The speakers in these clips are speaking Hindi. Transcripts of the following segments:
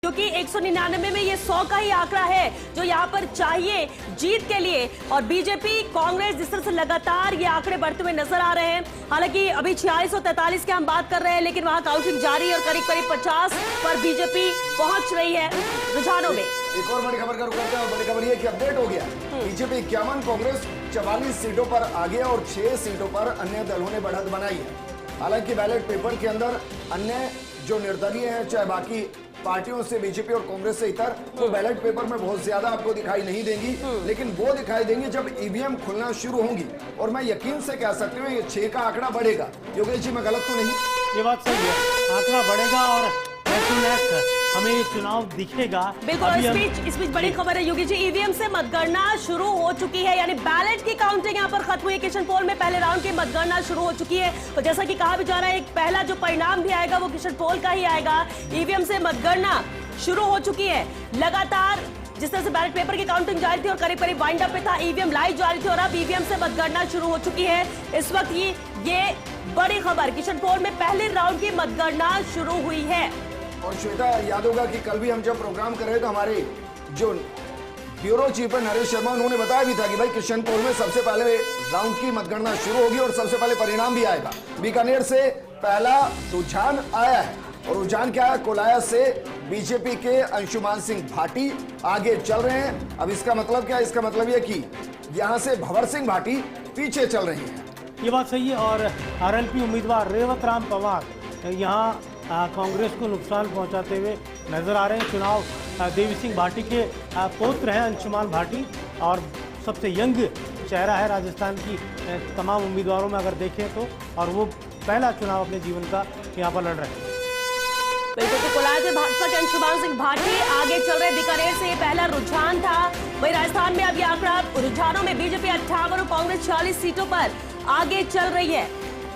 क्योंकि 199 में ये 100 का ही आंकड़ा है जो यहाँ पर चाहिए जीत के लिए। और बीजेपी कांग्रेस जिस तरह से लगातार ये आंकड़े बढ़ते हुए नजर आ रहे हैं। हालांकि अभी 46 और 43 की हम बात कर रहे हैं, लेकिन वहां काउंटिंग जारी और करीब करीब 50 पर बीजेपी पहुंच रही है रुझानों में। एक और बड़ी खबर का रुख करते हैं और बड़ी खबर ये कि अपडेट हो गया, बीजेपी 51, कांग्रेस 44 सीटों पर आगे और 6 सीटों पर अन्य दलों ने बढ़त बनाई है। हालांकि बैलेट पेपर के अंदर अन्य जो निर्दलीय हैं, चाहे बाकी पार्टियों से बीजेपी और कांग्रेस से इतर, वो बैलेट पेपर में बहुत ज्यादा आपको दिखाई नहीं देंगी, लेकिन वो दिखाई देंगी जब ईवीएम खुलना शुरू होंगी। और मैं यकीन से कह सकती हूँ ये 6 का आंकड़ा बढ़ेगा। योगेश जी, मैं गलत तो नहीं? ये बात सही है, आंकड़ा बढ़ेगा और हमें ये चुनाव दिखेगा। बिल्कुल। इस बीच बड़ी खबर है योगी जी, ईवीएम से मतगणना शुरू हो चुकी है, यानी बैलेट की काउंटिंग यहाँ पर खत्म हुई है। किशन पोल में पहले राउंड की मतगणना शुरू हो चुकी है। तो जैसा कि कहा भी जा रहा है, एक पहला जो परिणाम भी आएगा वो किशन पोल का ही आएगा। ईवीएम से मतगणना शुरू हो चुकी है। लगातार जिस तरह से बैलेट पेपर की काउंटिंग जारी थी और करीब करीब वाइंड अप पे था, ईवीएम लाइव जारी थी और अब ईवीएम से मतगणना शुरू हो चुकी है। इस वक्त ये बड़ी खबर, किशन पोल में पहले राउंड की मतगणना शुरू हुई है। और श्वेता, याद होगा कि कल भी हम जब प्रोग्राम कर रहे तो हमारे जो ब्यूरो चीफ है नरेश शर्मा, उन्होंने बताया भी था कि भाई किशन पोल में सबसे पहले राउंड की मतगणना शुरू होगी और सबसे पहले परिणाम भी आएगा। बीकानेर से पहला रुझान आया है और रुझान क्या है, कोलाया से बीजेपी के अंशुमान सिंह भाटी आगे चल रहे हैं। अब इसका मतलब क्या है? इसका मतलब यह कि यहाँ से भंवर सिंह भाटी पीछे चल रहे हैं। ये बात सही है। और आरएलपी उम्मीदवार रेवत राम पवार यहाँ कांग्रेस को नुकसान पहुंचाते हुए नजर आ रहे हैं। चुनाव देवी सिंह भाटी के पौत्र हैं अंशुमान भाटी, और सबसे यंग चेहरा है राजस्थान की तमाम उम्मीदवारों में अगर देखें तो, और वो पहला चुनाव अपने जीवन का यहाँ पर लड़ रहे हैं। बिल्कुल। तो कोलाया से भाजपा के अंशुमान सिंह भाटी आगे चल रहे। बीकानेर से ये पहला रुझान था। वही राजस्थान में अब ये आंकड़ा रुझानों में बीजेपी 58 और कांग्रेस 46 सीटों पर आगे चल रही है।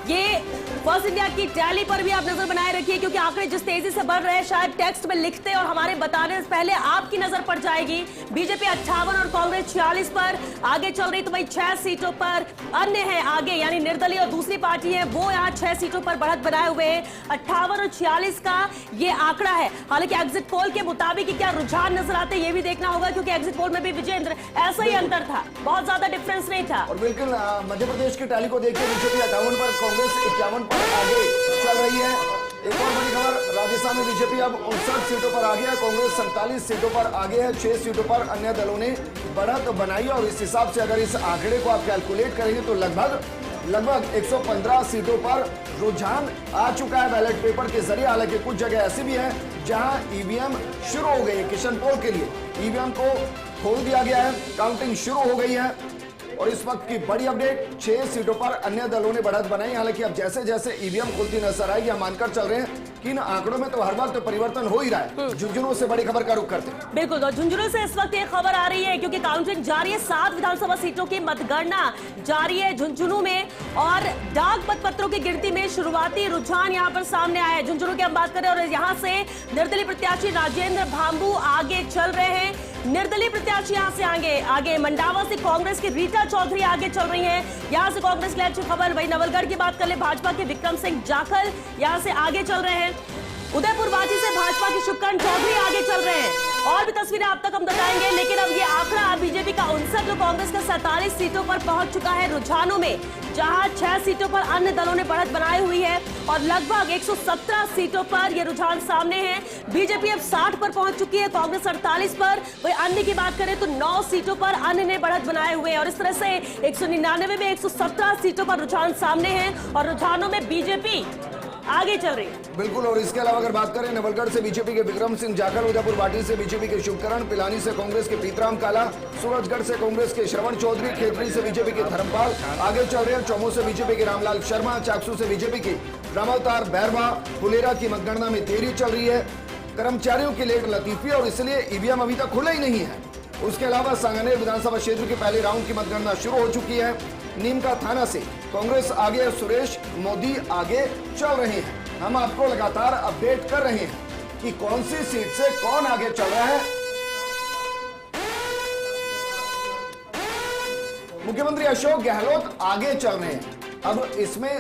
ये फर्स्ट इंडिया की टैली पर भी आप नजर बनाए रखिए, क्योंकि आंकड़े जिस तेजी से बढ़ रहे हैं, शायद टेक्स्ट में लिखते और हमारे बताने से पहले आपकी नजर पड़ जाएगी। बीजेपी 58 और कांग्रेस 46 पर आगे चल रही। तो भाई 6 सीटों पर अन्य है आगे, यानी निर्दलीय और दूसरी पार्टी है वो यहाँ 6 सीटों पर बढ़त बनाए हुए हैं। 58 और 46 का ये आंकड़ा है। हालांकि एग्जिट पोल के मुताबिक क्या रुझान नजर आते हैं ये भी देखना होगा, क्योंकि एग्जिट पोल में भी विजेंद्र ऐसा ही अंतर था, बहुत ज्यादा डिफरेंस नहीं था। और बिल्कुल मध्य प्रदेश की टैली को देखिए, बीजेपी 58 पर, कांग्रेस 51 पर आगे चल रही है। एक और बड़ी खबर, राजस्थान में बीजेपी अब 59 सीटों पर आगे है, कांग्रेस 47 सीटों पर आगे है। 6 सीटों पर अन्य दलों ने बढ़त बनाई और इस हिसाब से अगर इस आंकड़े को आप कैलकुलेट करेंगे तो लगभग 115 सीटों पर रुझान आ चुका है बैलेट पेपर के जरिए। हालांकि कुछ जगह ऐसी भी है जहां ईवीएम शुरू हो गई है। किशन पोल के लिए ईवीएम को खोल दिया गया है, काउंटिंग शुरू हो गई है। और इस वक्त की बड़ी अपडेट, 6 सीटों पर अन्य दलों ने बढ़त बनाई। हालांकि अब जैसे जैसे ईवीएम खुलती नजर आएगी, हम मानकर चल रहे हैं कि इन आंकड़ों में तो हर वक्त परिवर्तन हो ही रहा है। झुंझुनू से बड़ी खबर का रुख करते हैं। बिल्कुल। तो झुंझुनू से इस वक्त ये खबर आ रही है, क्योंकि काउंटिंग जारी है। 7 विधानसभा सीटों की मतगणना जारी है झुंझुनू में, और डाक मतपत्रों की गिनती में शुरुआती रुझान यहाँ पर सामने आया है। झुंझुनू की हम बात करें और यहाँ से निर्दलीय प्रत्याशी राजेंद्र भांबू आगे चल रहे हैं। निर्दलीय प्रत्याशी यहाँ से आगे मंडावा से कांग्रेस की रीटा चौधरी आगे चल रही हैं। यहाँ से कांग्रेस की अच्छी खबर। वही नवलगढ़ की बात कर ले, भाजपा के विक्रम सिंह जाखल यहाँ से आगे चल रहे हैं। उदयपुर वाची से भाजपा के शुभकर्ण चौधरी आगे चल रहे हैं। और भी तस्वीरें आप तक हम बताएंगे, लेकिन अब ये आंकड़ा बीजेपी का 59 और कांग्रेस का 47 सीटों पर पहुंच चुका है रुझानों में, जहां 6 सीटों पर अन्य दलों ने बढ़त बनाई हुई है और लगभग 117 सीटों पर ये रुझान सामने है। बीजेपी अब 60 पर पहुंच चुकी है, कांग्रेस 48 पर। वही अन्य की बात करें तो 9 सीटों पर अन्य ने बढ़त बनाए हुए हैं और इस तरह से 199 में 117 सीटों पर रुझान सामने है और रुझानों में बीजेपी आगे चल रही है। बिल्कुल। और इसके अलावा अगर बात करें, नवलगढ़ से बीजेपी के विक्रम सिंह जाखल, उदयपुर वाटी से बीजेपी के शुभकरण, पिलानी से कांग्रेस के पीतराम काला, सूरजगढ़ से कांग्रेस के श्रवण चौधरी, खेतरी से बीजेपी के धर्मपाल आगे चल रहे हैं। चौमू से बीजेपी के रामलाल शर्मा, चाकसू से बीजेपी की रामावतार बैरवा, फुलेरा की मतगणना में देरी चल रही है। कर्मचारियों की लेट लतीफी और इसलिए ईवीएम अभी तक खुला ही नहीं है। उसके अलावा सांगानेर विधानसभा क्षेत्र के पहले राउंड की मतगणना शुरू हो चुकी है। नीमका थाना से कांग्रेस आगे, सुरेश मोदी आगे चल रहे हैं। हम आपको लगातार अपडेट कर रहे हैं कि कौन सी सीट से कौन आगे चल रहा है। मुख्यमंत्री अशोक गहलोत आगे चल रहे हैं। अब इसमें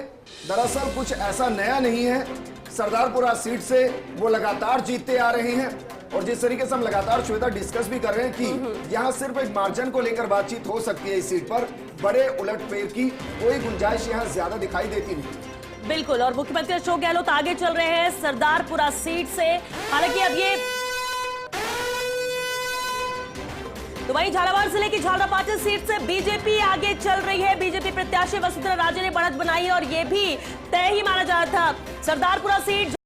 दरअसल कुछ ऐसा नया नहीं है। सरदारपुरा सीट से वो लगातार जीतते आ रहे हैं। और जिस तरीके से हम लगातार श्वेता डिस्कस भी कर रहे हैं कि यहाँ सिर्फ एक मार्जिन को लेकर बातचीत हो सकती है, इस सीट पर बड़े उलटफेर की कोई गुंजाइश यहाँ ज्यादा दिखाई देती नहीं। बिल्कुल, और मुख्यमंत्री अशोक गहलोत आगे चल रहे हैं सरदारपुरा सीट से। हालांकि अब ये तो वहीं झालावाड़ जिले की झालरापाटन सीट से बीजेपी आगे चल रही है। बीजेपी प्रत्याशी वसुंधरा राजे ने बढ़त बनाई और ये भी तय ही माना जा रहा था। सरदारपुरा सीट